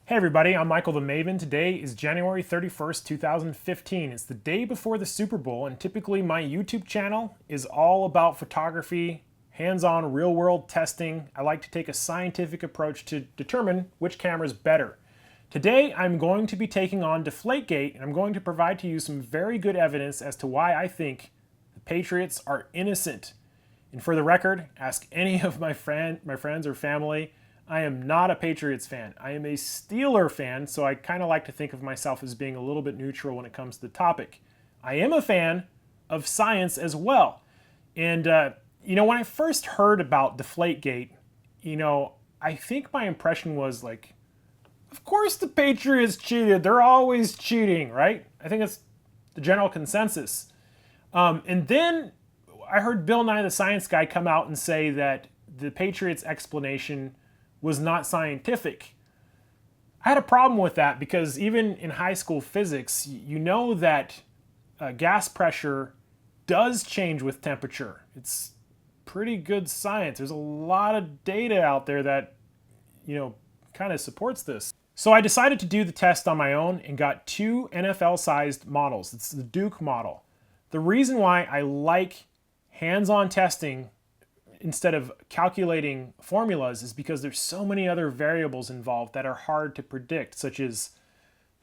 Hey everybody, I'm Michael the Maven. Today is January 31st, 2015. It's the day before the Super Bowl, and typically my YouTube channel is all about photography, hands-on real-world testing. I like to take a scientific approach to determine which camera is better. Today I'm going to be taking on Deflate Gate, and I'm going to provide to you some very good evidence as to why I think the Patriots are innocent. And for the record, ask any of my friends or family. I am not a Patriots fan. I am a Steeler fan, so I kind of like to think of myself as being a little bit neutral when it comes to the topic. I am a fan of science as well. And, when I first heard about Deflategate, I think my impression was like, of course the Patriots cheated. They're always cheating, right? I think it's the general consensus. And then I heard Bill Nye the Science Guy come out and say that the Patriots explanation was not scientific. I had a problem with that because even in high school physics, you know that gas pressure does change with temperature. It's pretty good science. There's a lot of data out there that, kind of supports this. So I decided to do the test on my own and got two NFL-sized models. It's the Duke model. The reason why I like hands-on testing instead of calculating formulas is because there's so many other variables involved that are hard to predict, such as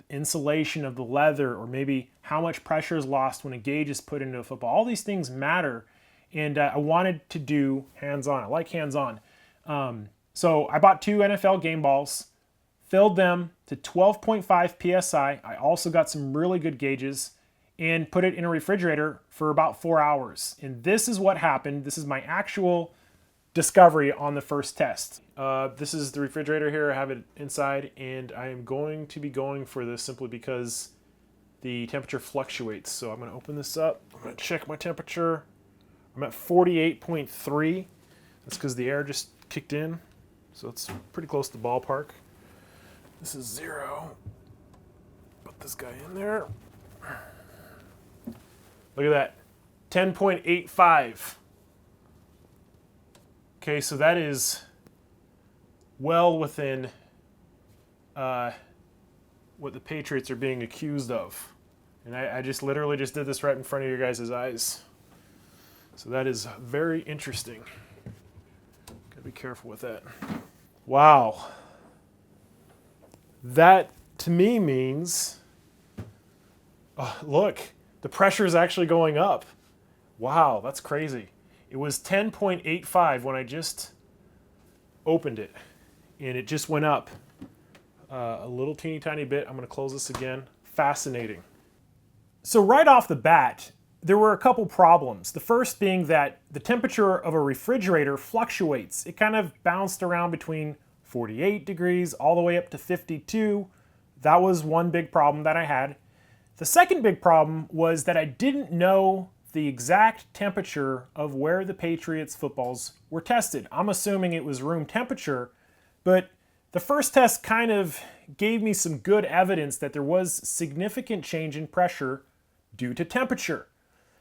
insulation of the leather or maybe how much pressure is lost when a gauge is put into a football. All these things matter, and I wanted to do hands-on. I like hands-on. So I bought two NFL game balls, filled them to 12.5 PSI. I also got some really good gauges and put it in a refrigerator for about 4 hours. And this is what happened. This is my actual discovery on the first test. This is the refrigerator here. I have it inside, and I am going to be going for this simply because the temperature fluctuates. So I'm going to open this up. I'm going to check my temperature. I'm at 48.3. That's because the air just kicked in. So it's pretty close to the ballpark. This is 0. Put this guy in there. Look at that, 10.85. Okay, so that is well within what the Patriots are being accused of. And I just literally just did this right in front of your guys' eyes. So that is very interesting. Gotta be careful with that. Wow. That to me means, look. The pressure is actually going up. Wow, that's crazy. It was 10.85 when I just opened it, and it just went up a little teeny tiny bit. I'm going to close this again. Fascinating. So right off the bat, there were a couple problems. The first being that the temperature of a refrigerator fluctuates. It kind of bounced around between 48 degrees all the way up to 52. That was one big problem that I had. The second big problem was that I didn't know the exact temperature of where the Patriots footballs were tested. I'm assuming it was room temperature, but the first test kind of gave me some good evidence that there was significant change in pressure due to temperature.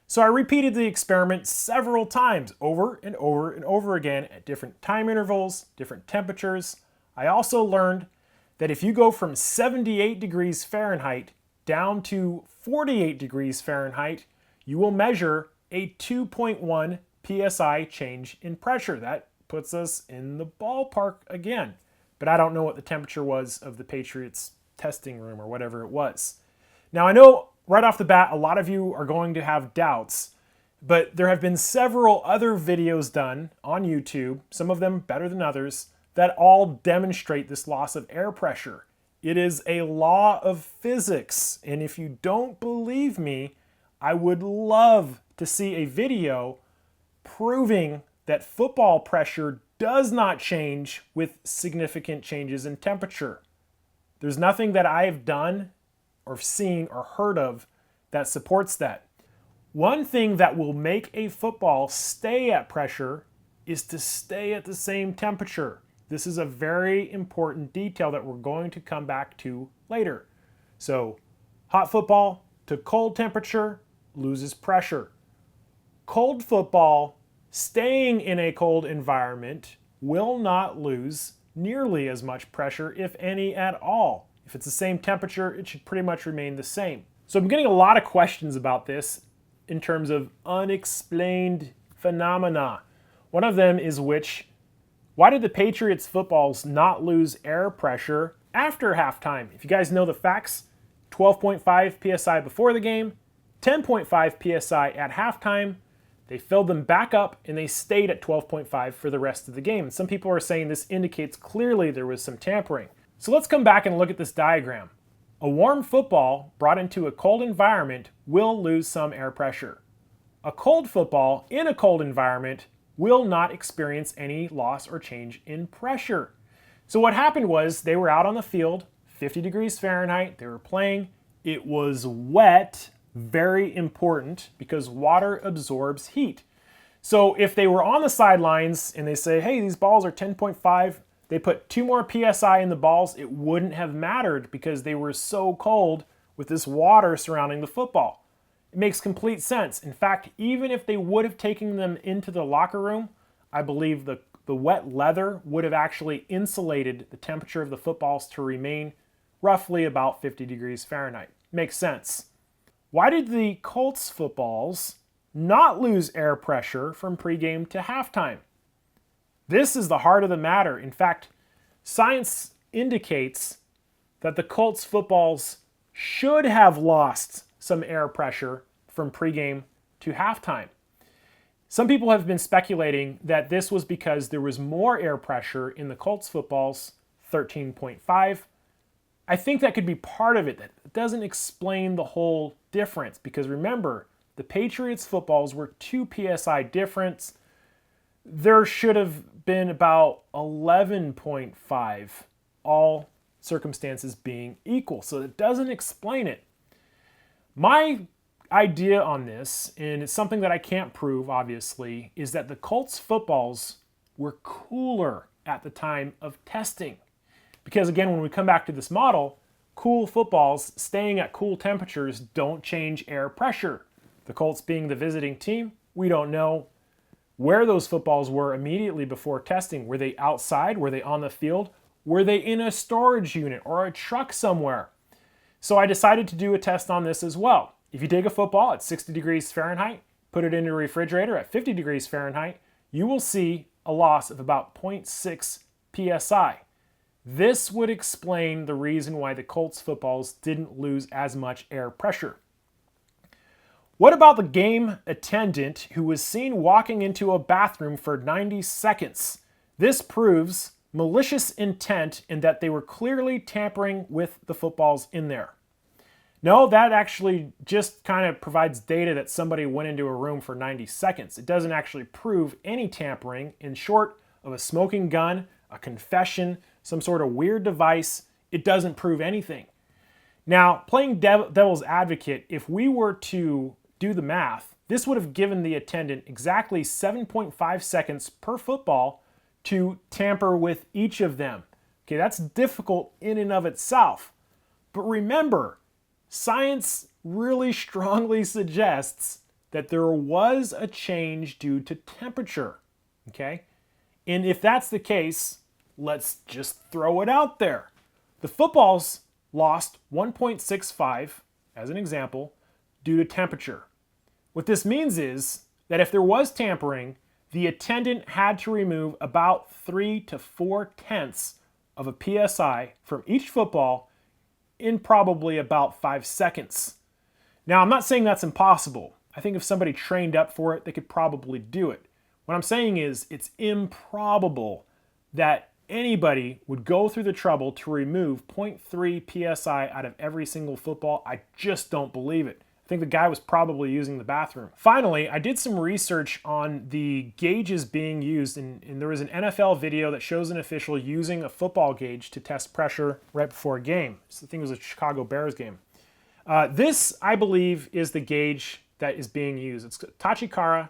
So I repeated the experiment several times, over and over and over again at different time intervals, different temperatures. I also learned that if you go from 78 degrees Fahrenheit down to 48 degrees Fahrenheit, you will measure a 2.1 psi change in pressure. That puts us in the ballpark again. But I don't know what the temperature was of the Patriots testing room or whatever it was. Now I know right off the bat a lot of you are going to have doubts, but there have been several other videos done on YouTube, some of them better than others, that all demonstrate this loss of air pressure. It is a law of physics, and if you don't believe me, I would love to see a video proving that football pressure does not change with significant changes in temperature. There's nothing that I've done or seen or heard of that supports that. One thing that will make a football stay at pressure is to stay at the same temperature. This is a very important detail that we're going to come back to later. So, hot football to cold temperature loses pressure. Cold football staying in a cold environment will not lose nearly as much pressure, if any at all. If it's the same temperature, it should pretty much remain the same. So I'm getting a lot of questions about this in terms of unexplained phenomena. One of them is why did the Patriots footballs not lose air pressure after halftime? If you guys know the facts, 12.5 psi before the game, 10.5 psi at halftime. They filled them back up and they stayed at 12.5 for the rest of the game. And some people are saying this indicates clearly there was some tampering. So let's come back and look at this diagram. A warm football brought into a cold environment will lose some air pressure. A cold football in a cold environment will not experience any loss or change in pressure. So what happened was they were out on the field, 50 degrees Fahrenheit, they were playing. It was wet, very important because water absorbs heat. So if they were on the sidelines and they say, hey, these balls are 10.5, they put 2 more PSI in the balls, it wouldn't have mattered because they were so cold with this water surrounding the football. It makes complete sense. In fact, even if they would have taken them into the locker room, I believe the wet leather would have actually insulated the temperature of the footballs to remain roughly about 50 degrees Fahrenheit. Makes sense. Why did the Colts footballs not lose air pressure from pregame to halftime? This is the heart of the matter. In fact, science indicates that the Colts footballs should have lost some air pressure from pregame to halftime. Some people have been speculating that this was because there was more air pressure in the Colts footballs, 13.5. I think that could be part of it. That doesn't explain the whole difference because remember, the Patriots footballs were 2 PSI difference. There should have been about 11.5, all circumstances being equal. So it doesn't explain it. My idea on this, and it's something that I can't prove, obviously, is that the Colts footballs were cooler at the time of testing. Because again, when we come back to this model, cool footballs staying at cool temperatures don't change air pressure. The Colts being the visiting team, we don't know where those footballs were immediately before testing. Were they outside? Were they on the field? Were they in a storage unit or a truck somewhere? So I decided to do a test on this as well. If you take a football at 60 degrees Fahrenheit, put it in a refrigerator at 50 degrees Fahrenheit, you will see a loss of about 0.6 psi. This would explain the reason why the Colts footballs didn't lose as much air pressure. What about the game attendant who was seen walking into a bathroom for 90 seconds? This proves malicious intent in that they were clearly tampering with the footballs in there. No, that actually just kind of provides data that somebody went into a room for 90 seconds. It doesn't actually prove any tampering. In short of a smoking gun, a confession, some sort of weird device, it doesn't prove anything. Now, playing devil's advocate, if we were to do the math, this would have given the attendant exactly 7.5 seconds per football to tamper with each of them. Okay, that's difficult in and of itself. But remember, science really strongly suggests that there was a change due to temperature. Okay? And if that's the case, let's just throw it out there. The footballs lost 1.65, as an example, due to temperature. What this means is that if there was tampering, the attendant had to remove about 3 to 4 tenths of a PSI from each football in probably about 5 seconds. Now, I'm not saying that's impossible. I think if somebody trained up for it, they could probably do it. What I'm saying is it's improbable that anybody would go through the trouble to remove 0.3 PSI out of every single football. I just don't believe it. I think the guy was probably using the bathroom. Finally, I did some research on the gauges being used, and there was an NFL video that shows an official using a football gauge to test pressure right before a game. So I think it was a Chicago Bears game. This, I believe, is the gauge that is being used. It's a Tachikara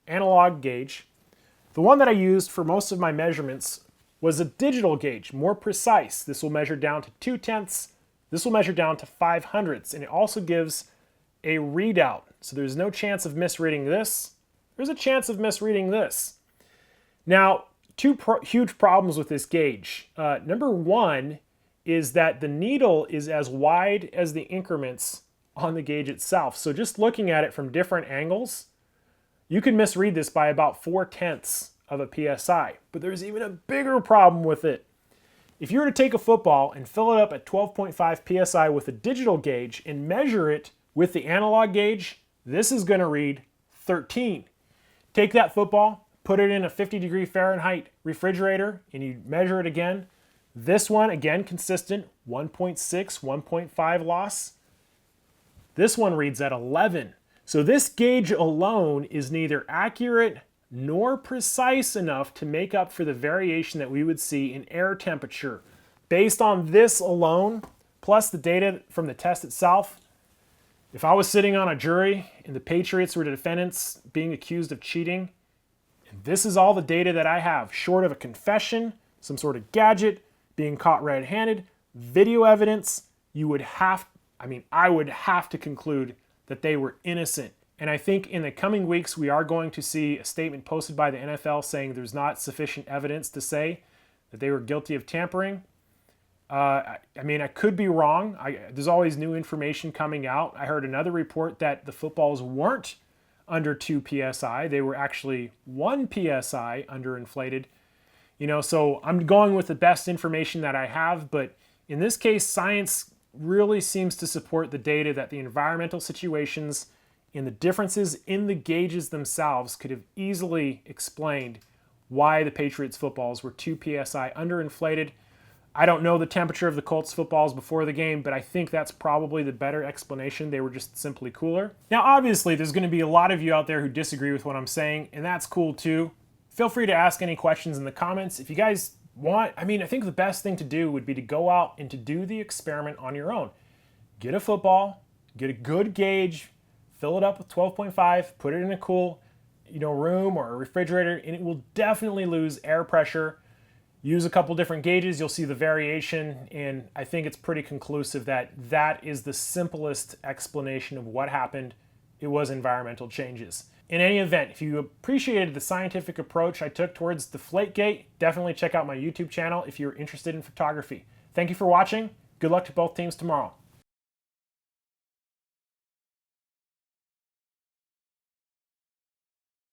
analog gauge. The one that I used for most of my measurements was a digital gauge, more precise. This will measure down to 2 tenths. This will measure down to 500ths, and it also gives a readout. So there's no chance of misreading this. There's a chance of misreading this. Now, two huge problems with this gauge. Number one is that the needle is as wide as the increments on the gauge itself. So just looking at it from different angles, you can misread this by about 0.4 of a PSI. But there's even a bigger problem with it. If you were to take a football and fill it up at 12.5 PSI with a digital gauge and measure it with the analog gauge, this is going to read 13. Take that football, put it in a 50-degree Fahrenheit refrigerator, and you measure it again. This one, again, consistent, 1.6, 1.5 loss. This one reads at 11. So this gauge alone is neither accurate nor precise enough to make up for the variation that we would see in air temperature. Based on this alone, plus the data from the test itself, if I was sitting on a jury and the Patriots were the defendants being accused of cheating, and this is all the data that I have, short of a confession, some sort of gadget, being caught red-handed, video evidence, I would have to conclude that they were innocent. And I think in the coming weeks, we are going to see a statement posted by the NFL saying there's not sufficient evidence to say that they were guilty of tampering. I could be wrong. There's always new information coming out. I heard another report that the footballs weren't under 2 PSI. They were actually 1 PSI underinflated. So I'm going with the best information that I have. But in this case, science really seems to support the data that the environmental situations and the differences in the gauges themselves could have easily explained why the Patriots footballs were 2 PSI underinflated. I don't know the temperature of the Colts footballs before the game, but I think that's probably the better explanation. They were just simply cooler. Now, obviously, there's going to be a lot of you out there who disagree with what I'm saying, and that's cool too. Feel free to ask any questions in the comments. If you guys want, I think the best thing to do would be to go out and to do the experiment on your own. Get a football, get a good gauge, fill it up with 12.5, put it in a cool room or a refrigerator, and it will definitely lose air pressure. Use a couple different gauges, you'll see the variation, and I think it's pretty conclusive that that is the simplest explanation of what happened. It was environmental changes. In any event, if you appreciated the scientific approach I took towards Deflate Gate, definitely check out my YouTube channel if you're interested in photography. Thank you for watching. Good luck to both teams tomorrow.